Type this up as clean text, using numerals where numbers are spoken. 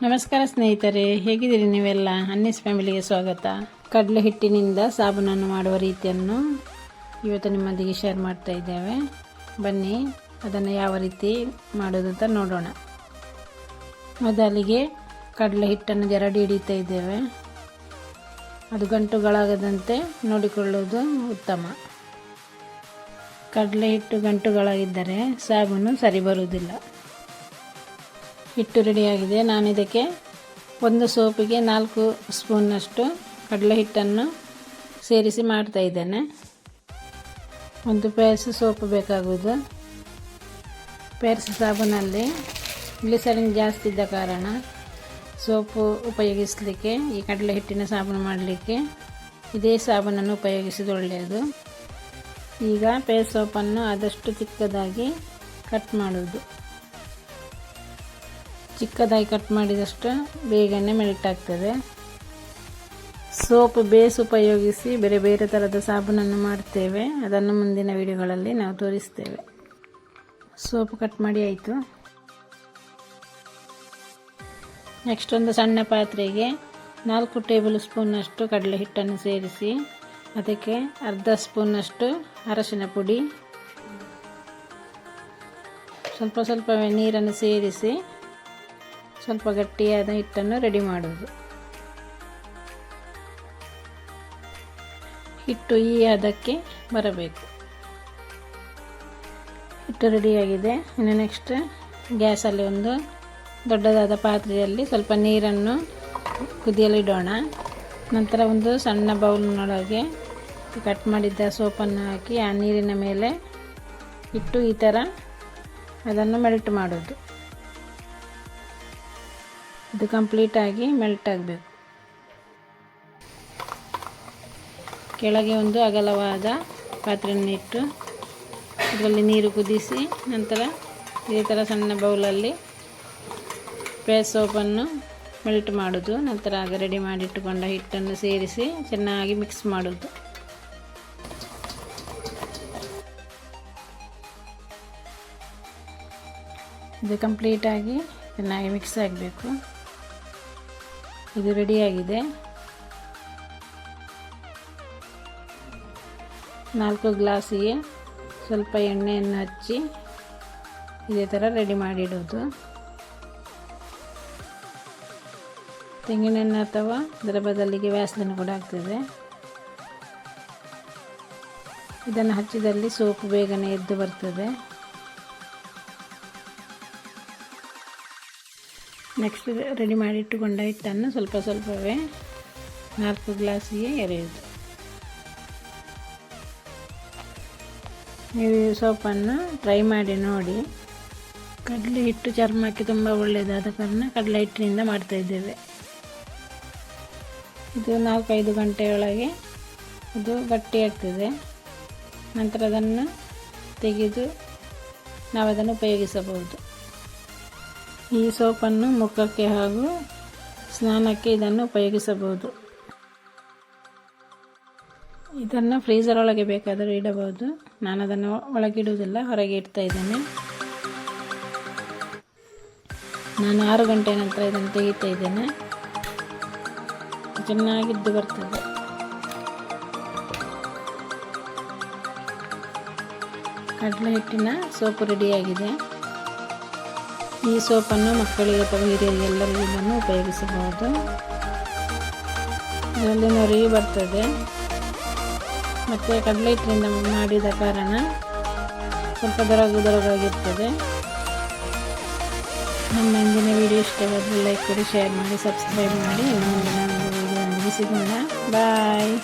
ನಮಸ್ಕಾರ ಸ್ನೇಹಿತರೆ, ಹೇಗಿದ್ದೀರಿ ನೀವೆಲ್ಲ? ಅನ್ನೀಸ್ ಫ್ಯಾಮಿಲಿಗೆ ಸ್ವಾಗತ. ಕಡಲೆ ಹಿಟ್ಟಿನಿಂದ ಸಾಬೂನನ್ನು ಮಾಡುವ ರೀತಿಯನ್ನು ಇವತ್ತು ನಿಮ್ಮೊಂದಿಗೆ ಶೇರ್ ಮಾಡ್ತಾ ಇದ್ದೇವೆ. ಬನ್ನಿ ಅದನ್ನು ಯಾವ ರೀತಿ ಮಾಡೋದು ಅಂತ ನೋಡೋಣ. ಮೊದಲಿಗೆ ಕಡಲೆ ಹಿಟ್ಟನ್ನು ಜರಡಿ ಹಿಡಿತಾ ಇದ್ದೇವೆ. ಅದು ಗಂಟುಗಳಾಗದಂತೆ ನೋಡಿಕೊಳ್ಳುವುದು ಉತ್ತಮ. ಕಡಲೆ ಹಿಟ್ಟು ಗಂಟುಗಳಾಗಿದ್ದರೆ ಸಾಬೂನು ಸರಿ ಬರುವುದಿಲ್ಲ. ಹಿಟ್ಟು ರೆಡಿಯಾಗಿದೆ. ನಾನು ಇದಕ್ಕೆ ಒಂದು ಸೋಪಿಗೆ 4 ಸ್ಪೂನ್ನಷ್ಟು ಕಡಲೆ ಹಿಟ್ಟನ್ನು ಸೇರಿಸಿ ಮಾಡ್ತಾ ಇದ್ದೇನೆ. ಒಂದು ಪೇರ್ಸ್ ಸೋಪು ಬೇಕಾಗುವುದು. ಪೇರ್ಸ್ ಸಾಬೂನಲ್ಲಿ ಗ್ಲಿಸರಿನ್ ಜಾಸ್ತಿ ಇದ್ದ ಕಾರಣ ಸೋಪು ಉಪಯೋಗಿಸಲಿಕ್ಕೆ, ಈ ಕಡಲೆ ಹಿಟ್ಟಿನ ಸಾಬೂನು ಮಾಡಲಿಕ್ಕೆ ಇದೇ ಸಾಬೂನನ್ನು ಉಪಯೋಗಿಸಿದ ಒಳ್ಳೆಯದು. ಈಗ ಪೇರ್ಸ್ ಸೋಪನ್ನು ಆದಷ್ಟು ಚಿಕ್ಕದಾಗಿ ಕಟ್ ಮಾಡುವುದು. ಚಿಕ್ಕದಾಗಿ ಕಟ್ ಮಾಡಿದಷ್ಟು ಬೇಗನೆ ಮೆಲ್ಟ್ ಆಗ್ತದೆ. ಸೋಪ್ ಬೇಸ್ ಉಪಯೋಗಿಸಿ ಬೇರೆ ಬೇರೆ ಥರದ ಸಾಬೂನನ್ನು ಮಾಡ್ತೇವೆ. ಅದನ್ನು ಮುಂದಿನ ವಿಡಿಯೋಗಳಲ್ಲಿ ನಾವು ತೋರಿಸ್ತೇವೆ. ಸೋಪ್ ಕಟ್ ಮಾಡಿ ಆಯಿತು. ನೆಕ್ಸ್ಟ್ ಒಂದು ಸಣ್ಣ ಪಾತ್ರೆಗೆ 4 ಟೇಬಲ್ ಸ್ಪೂನ್ನಷ್ಟು ಕಡಲೆ ಹಿಟ್ಟನ್ನು ಸೇರಿಸಿ ಅದಕ್ಕೆ ಅರ್ಧ ಸ್ಪೂನ್ನಷ್ಟು ಅರಶಿನ ಪುಡಿ, ಸ್ವಲ್ಪವೇ ನೀರನ್ನು ಸೇರಿಸಿ ಸ್ವಲ್ಪ ಗಟ್ಟಿಯಾದ ಹಿಟ್ಟನ್ನು ರೆಡಿ ಮಾಡುವುದು. ಹಿಟ್ಟು ಈ ಹದಕ್ಕೆ ಬರಬೇಕು. ಹಿಟ್ಟು ರೆಡಿಯಾಗಿದೆ. ಇನ್ನು ನೆಕ್ಸ್ಟ್ ಗ್ಯಾಸಲ್ಲಿ ಒಂದು ದೊಡ್ಡದಾದ ಪಾತ್ರೆಯಲ್ಲಿ ಸ್ವಲ್ಪ ನೀರನ್ನು ಕುದಿಯಲಿಡೋಣ. ನಂತರ ಒಂದು ಸಣ್ಣ ಬೌಲ್ನೊಳಗೆ ಕಟ್ ಮಾಡಿದ್ದ ಸೋಪನ್ನು ಹಾಕಿ ಆ ನೀರಿನ ಮೇಲೆ ಇಟ್ಟು ಈ ಥರ ಅದನ್ನು ಮೆಲ್ಟ್ ಮಾಡೋದು. ಇದು ಕಂಪ್ಲೀಟಾಗಿ ಮೆಲ್ಟ್ ಆಗಬೇಕು. ಕೆಳಗೆ ಒಂದು ಅಗಲವಾದ ಪಾತ್ರೆಯನ್ನು ಇಟ್ಟು ಇದರಲ್ಲಿ ನೀರು ಕುದಿಸಿ ನಂತರ ಇದೇ ಥರ ಸಣ್ಣ ಬೌಲಲ್ಲಿ ಪೇಸ್ಟ್ ಸೋಪನ್ನು ಮೆಲ್ಟ್ ಮಾಡೋದು. ನಂತರ ಆಗ ರೆಡಿ ಮಾಡಿಟ್ಟುಕೊಂಡ ಹಿಟ್ಟನ್ನು ಸೇರಿಸಿ ಚೆನ್ನಾಗಿ ಮಿಕ್ಸ್ ಮಾಡೋದು. ಇದು ಕಂಪ್ಲೀಟಾಗಿ ಚೆನ್ನಾಗಿ ಮಿಕ್ಸ್ ಆಗಬೇಕು. ಇದು ರೆಡಿಯಾಗಿದೆ. 4 ಗ್ಲಾಸಿಗೆ ಸ್ವಲ್ಪ ಎಣ್ಣೆಯನ್ನು ಹಚ್ಚಿ ಇದೇ ಥರ ರೆಡಿ ಮಾಡಿಡೋದು. ತೆಂಗಿನೆಣ್ಣೆ ಅಥವಾ ಅದರ ಬದಲಿಗೆ ವ್ಯಾಸಲಿನ್ ಕೂಡ ಆಗ್ತದೆ. ಇದನ್ನು ಹಚ್ಚಿದಲ್ಲಿ ಸೋಪು ಬೇಗನೆ ಎದ್ದು ಬರ್ತದೆ. ನೆಕ್ಸ್ಟ್ ರೆಡಿ ಮಾಡಿಟ್ಟುಕೊಂಡ ಹಿಟ್ಟನ್ನು ಸ್ವಲ್ಪವೇ 4 ಗ್ಲಾಸಿಗೆ ಎರೆಯುವುದು. ನೀವು ಈ ಸೋಪನ್ನು ಟ್ರೈ ಮಾಡಿ ನೋಡಿ. ಕಡಲೆ ಹಿಟ್ಟು ಚರ್ಮಕ್ಕೆ ತುಂಬ ಒಳ್ಳೆಯದಾದ ಕಾರಣ ಕಡಲೆ ಹಿಟ್ಟಿನಿಂದ ಮಾಡ್ತಾಯಿದ್ದೇವೆ. ಇದು 4-5 ಗಂಟೆಯೊಳಗೆ ಇದು ಗಟ್ಟಿಯಾಗ್ತದೆ. ನಂತರ ಅದನ್ನು ತೆಗೆದು ನಾವು ಅದನ್ನು ಉಪಯೋಗಿಸಬಹುದು. ಈ ಸೋಪನ್ನು ಮುಖಕ್ಕೆ ಹಾಗೂ ಸ್ನಾನಕ್ಕೆ ಇದನ್ನು ಉಪಯೋಗಿಸಬಹುದು. ಇದನ್ನು ಫ್ರೀಝರ್ ಒಳಗೆ ಬೇಕಾದರೂ ಇಡಬಹುದು. ನಾನು ಅದನ್ನು ಒಳಗಿಡುವುದಿಲ್ಲ, ಹೊರಗೆ ಇಡ್ತಾ ಇದ್ದೇನೆ. ನಾನು 6 ಗಂಟೆ ನಂತರ ಇದನ್ನು ತೆಗಿತಾ ಇದ್ದೇನೆ. ಚೆನ್ನಾಗಿದ್ದು ಬರ್ತದೆ. ಕಡಲೆ ಹಿಟ್ಟಿನ ಸೋಪು ರೆಡಿಯಾಗಿದೆ. ಈ ಸೋಪನ್ನು ಮಕ್ಕಳಿಗೆ ಅಥವಾ ಹಿರಿಯರಿಗೆ ಎಲ್ಲರಿಗೂ ಇದನ್ನು ಉಪಯೋಗಿಸಬಹುದು. ಇದರಲ್ಲಿ ನೊರೆ ಬರ್ತದೆ ಮತ್ತು ಕಡಲೆ ಹಿಟ್ಟಿನಿಂದ ಮಾಡಿದ ಕಾರಣ ಸ್ವಲ್ಪ ದೊರಗಾಗಿರ್ತದೆ. ನಮ್ಮ ಇಂದಿನ ವಿಡಿಯೋ ಇಷ್ಟವಾದರೆ ಲೈಕ್ ಕೊಡಿ, ಶೇರ್ ಮಾಡಿ, ಸಬ್ಸ್ಕ್ರೈಬ್ ಮಾಡಿ. ಇನ್ನು ಮುಂದಿನ ವಿಡಿಯೋದಲ್ಲಿ ಸಿಗೋಣ. ಬಾಯ್.